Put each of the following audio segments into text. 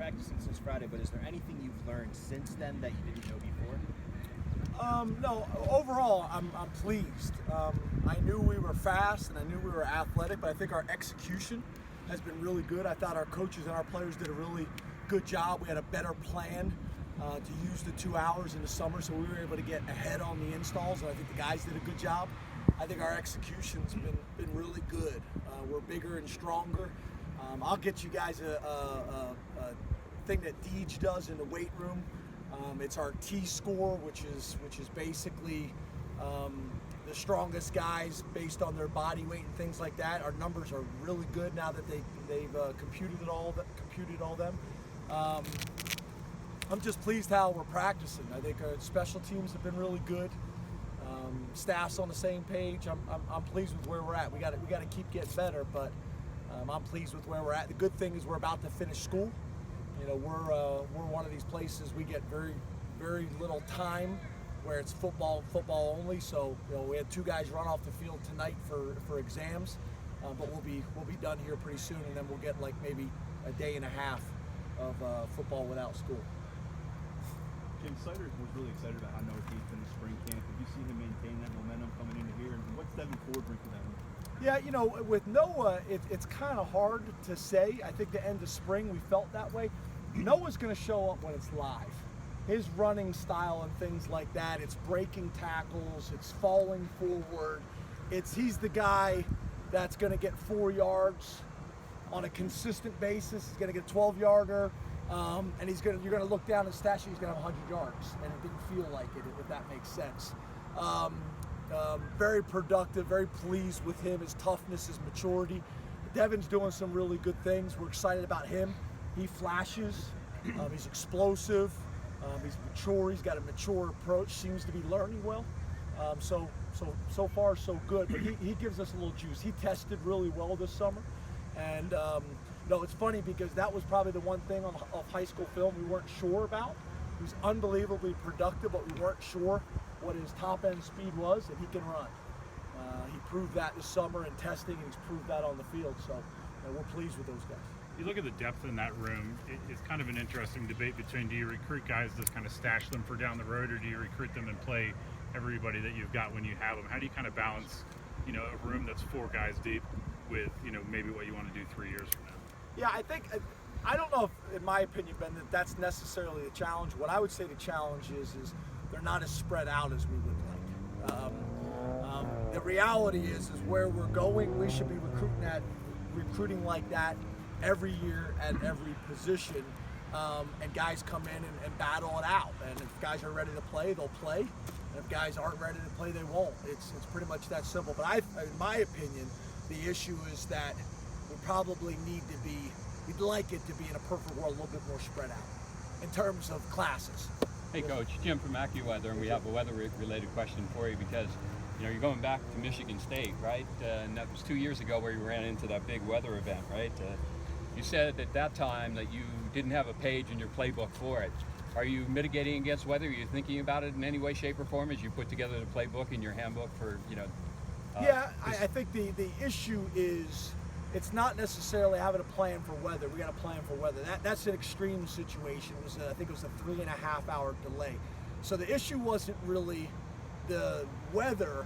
practicing since Friday, but is there anything you've learned since then that you didn't know before? No, overall, I'm pleased. I knew we were fast and I knew we were athletic, but I think our execution has been really good. I thought our coaches and our players did a really good job. We had a better plan to use the 2 hours in the summer, so we were able to get ahead on the installs, and I think the guys did a good job. I think our execution's been really good. We're bigger and stronger. I'll get you guys a thing that Deej does in the weight room. It's our T-score, which is basically the strongest guys based on their body weight and things like that. Our numbers are really good now that they've computed all them. I'm just pleased how we're practicing. I think our special teams have been really good. Staff's on the same page. I'm pleased with where we're at. We got to keep getting better, but I'm pleased with where we're at. The good thing is we're about to finish school. You know, we're one of these places we get very, very little time where it's football only. So, you know, we had 2 guys run off the field tonight for exams, but we'll be done here pretty soon, and then we'll get like maybe a day and a half of football without school. Jim Siders was really excited about how Noah Keith in the spring camp. Have you seen him maintain that momentum coming into here? And what's Devin Ford bring to them? Yeah, you know, with Noah, it's kind of hard to say. I think the end of spring we felt that way. Noah's going to show up when it's live. His running style and things like that, it's breaking tackles, it's falling forward. He's the guy that's going to get 4 yards on a consistent basis. He's going to get a 12-yarder, and you're going to look down his stat sheet, he's going to have 100 yards, and it didn't feel like it, if that makes sense. Very productive, very pleased with him, his toughness, his maturity. Devin's doing some really good things. We're excited about him. He flashes, he's explosive, he's mature, he's got a mature approach, seems to be learning well. So far so good, but he gives us a little juice. He tested really well this summer, and it's funny because that was probably the one thing of high school film we weren't sure about. He was unbelievably productive, but we weren't sure what his top end speed was, and he can run. He proved that this summer in testing, and he's proved that on the field, so we're pleased with those guys. You look at the depth in that room, it's kind of an interesting debate between, do you recruit guys to kind of stash them for down the road, or do you recruit them and play everybody that you've got when you have them? How do you kind of balance, a room that's 4 guys deep with, maybe what you want to do 3 years from now? Yeah, I don't know if, in my opinion, Ben, that's necessarily the challenge. What I would say the challenge is they're not as spread out as we would like. The reality is where we're going, we should be recruiting like that every year at every position, and guys come in and battle it out. And if guys are ready to play, they'll play. And if guys aren't ready to play, they won't. It's pretty much that simple. But in my opinion, the issue is that we probably we'd like it to be in a perfect world a little bit more spread out in terms of classes. Hey Coach, Jim from AccuWeather, and we have a weather-related question for you because you're going back to Michigan State, right? And that was 2 years ago where you ran into that big weather event, right? You said at that time that you didn't have a page in your playbook for it. Are you mitigating against weather? Are you thinking about it in any way, shape, or form as you put together the playbook in your handbook for, I think the issue is it's not necessarily having a plan for weather. We got a plan for weather. That's an extreme situation. I think it was a 3.5-hour delay. So the issue wasn't really the weather.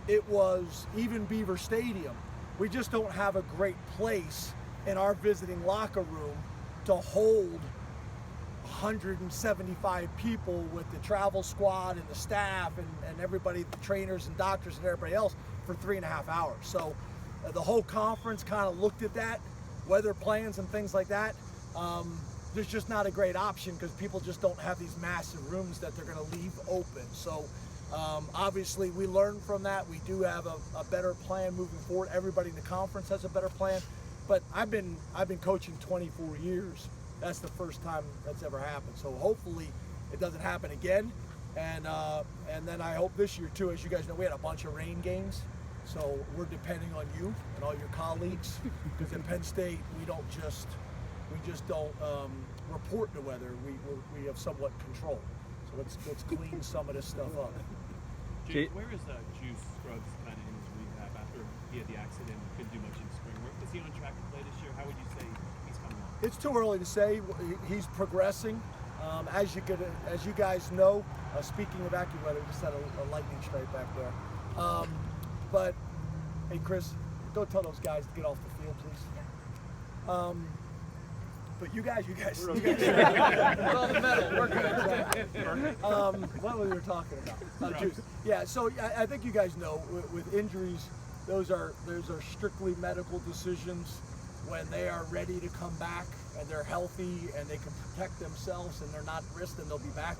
It was even Beaver Stadium. We just don't have a great place in our visiting locker room to hold 175 people with the travel squad and the staff and everybody, the trainers and doctors and everybody else for 3.5 hours. So the whole conference kind of looked at that, weather plans and things like that. There's just not a great option because people just don't have these massive rooms that they're going to leave open. So obviously we learned from that. We do have a better plan moving forward. Everybody in the conference has a better plan. But I've been coaching 24 years. That's the first time that's ever happened. So hopefully it doesn't happen again. And then I hope this year too. As you guys know, we had a bunch of rain games. So we're depending on you and all your colleagues because at Penn State we just don't report the weather. We have somewhat control. So let's clean some of this stuff up. Jay, where is Juice Scruggs kind of in his rehab after he had the accident and couldn't do much in the spring? Is he on track to play this year? How would you say he's coming along? It's too early to say. He's progressing. As you guys know, speaking of AccuWeather, we just had a lightning strike back there. But hey, Chris, don't tell those guys to get off the field, please. But you guys. We're on the metal. We're good. What were we talking about? Juice. Yeah. So I think you guys know with injuries, those are strictly medical decisions. When they are ready to come back and they're healthy and they can protect themselves and they're not at risk, then they'll be back.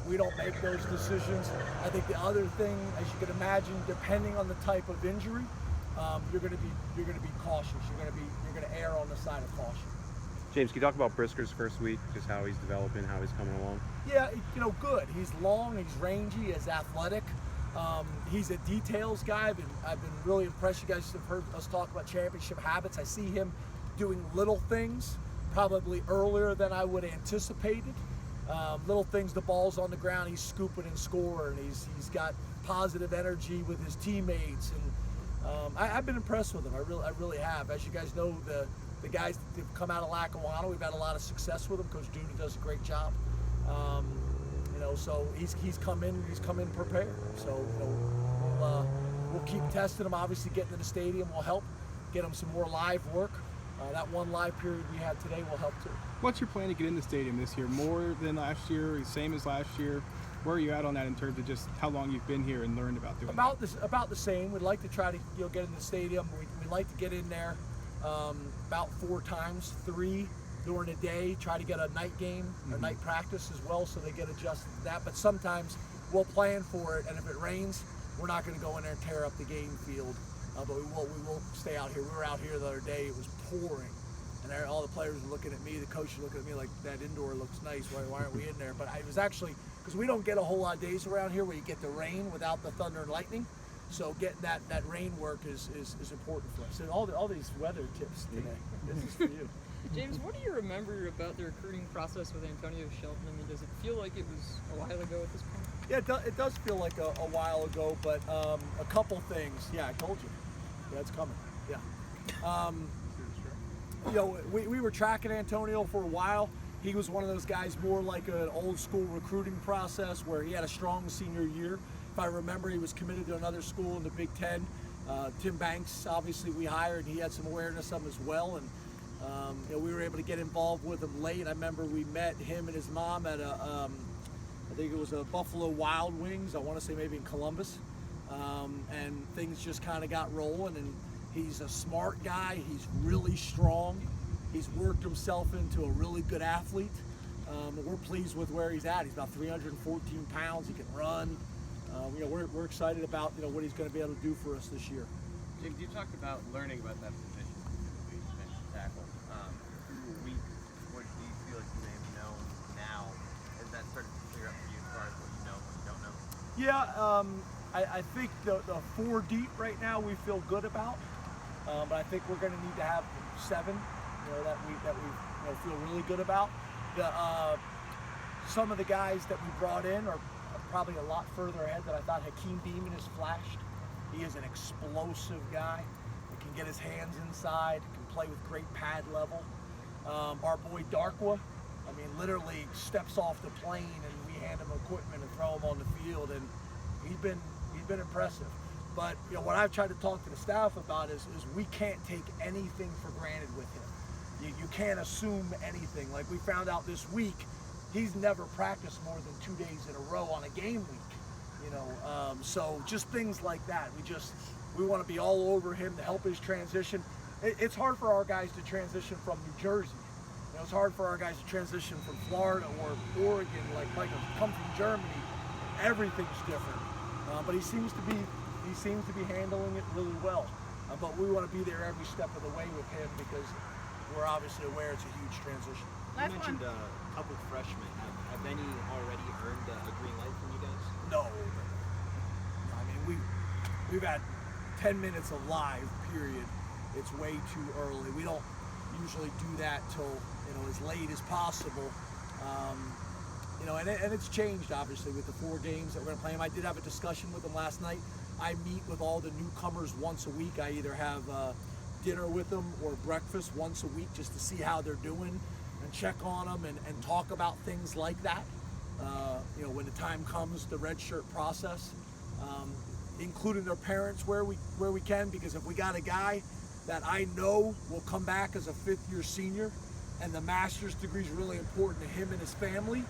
We don't make those decisions. I think the other thing, as you can imagine, depending on the type of injury, you're going to be cautious. You're going to err on the side of caution. James, can you talk about Brisker's first week, just how he's developing, how he's coming along? Yeah, good. He's long, he's rangy, he's athletic. He's a details guy. I've been really impressed. You guys have heard us talk about championship habits. I see him doing little things probably earlier than I would have anticipated. Little things, the ball's on the ground, he's scooping and scoring. He's got positive energy with his teammates, and I've been impressed with him. I really have. As you guys know, the guys that have come out of Lackawanna, we've had a lot of success with him. Coach Duda does a great job. So he's come in prepared. So we'll keep testing him. Obviously, getting to the stadium will help. Get him some more live work. That one live period we had today will help too. What's your plan to get in the stadium this year? More than last year? Same as last year? Where are you at on that in terms of just how long you've been here and learned about doing that? About the same. We'd like to try to get in the stadium. We'd like to get in there about 4 times, 3 during the day. Try to get a night game, a night practice as well, so they get adjusted to that. But sometimes we'll plan for it, and if it rains, we're not going to go in there and tear up the game field. But we will stay out here. We were out here the other day. It was pouring, and all the players were looking at me. The coach was looking at me like, that indoor looks nice. Why aren't we in there? But I was actually, because we don't get a whole lot of days around here where you get the rain without the thunder and lightning. So getting that rain work is important for us. And all these weather tips today. This is for you. James, what do you remember about the recruiting process with Antonio Shelton? I mean, does it feel like it was a while ago at this point? Yeah, it does feel like a while ago, but a couple things. Yeah, I told you. Yeah, it's coming. Yeah. We were tracking Antonio for a while. He was one of those guys more like an old school recruiting process where he had a strong senior year. If I remember, he was committed to another school in the Big Ten. Tim Banks, obviously, we hired. He had some awareness of him as well, and we were able to get involved with him late. I remember we met him and his mom at I think it was a Buffalo Wild Wings. I want to say maybe in Columbus. And things just kind of got rolling, and he's a smart guy. He's really strong. He's worked himself into a really good athlete. We're pleased with where he's at. He's about 314 pounds. He can run. We're excited about what he's going to be able to do for us this year. James, you talked about learning about that position, defensive tackle. Through a week, what do you feel like you may have known now? Has that started to clear up for you as far as what you know and what you don't know? Yeah, I think the 4 deep right now we feel good about, but I think we're going to need to have 7, that we feel really good about. Some of the guys that we brought in are probably a lot further ahead than I thought. Hakeem Beeman has flashed. He is an explosive guy. He can get his hands inside, can play with great pad level. Our boy Darkwa, literally steps off the plane and we hand him equipment and throw him on the field, and he's been impressive. But what I've tried to talk to the staff about is we can't take anything for granted with him. You can't assume anything. Like we found out this week, he's never practiced more than 2 days in a row on a game week. So just things like that. We want to be all over him to help his transition. It's hard for our guys to transition from New Jersey. It's hard for our guys to transition from Florida or Oregon, like Michael come from Germany. Everything's different. But he seems to be handling it really well. But we want to be there every step of the way with him because we're obviously aware it's a huge transition. You mentioned a couple freshmen. Have any already earned a green light from you guys? No. We've had 10 minutes of live, period. It's way too early. We don't usually do that till as late as possible. And it's changed obviously with the 4 games that we're going to play them. I did have a discussion with them last night. I meet with all the newcomers once a week. I either have dinner with them or breakfast once a week just to see how they're doing and check on them and talk about things like that. You know, when the time comes, the red shirt process, including their parents where we can, because if we got a guy that I know will come back as a fifth-year senior and the master's degree is really important to him and his family,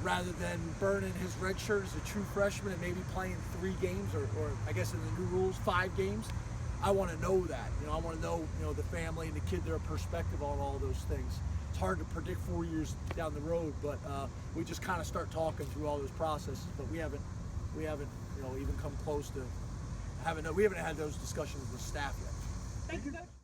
rather than burning his red shirt as a true freshman and maybe playing 3 games or I guess in the new rules 5 games, I want to know that. You know, I want to know, you know, the family and the kid, their perspective on all those things. It's hard to predict 4 years down the road, but we just kind of start talking through all those processes. But we haven't, you know, even come close to we haven't had those discussions with staff yet. Thank you, Coach.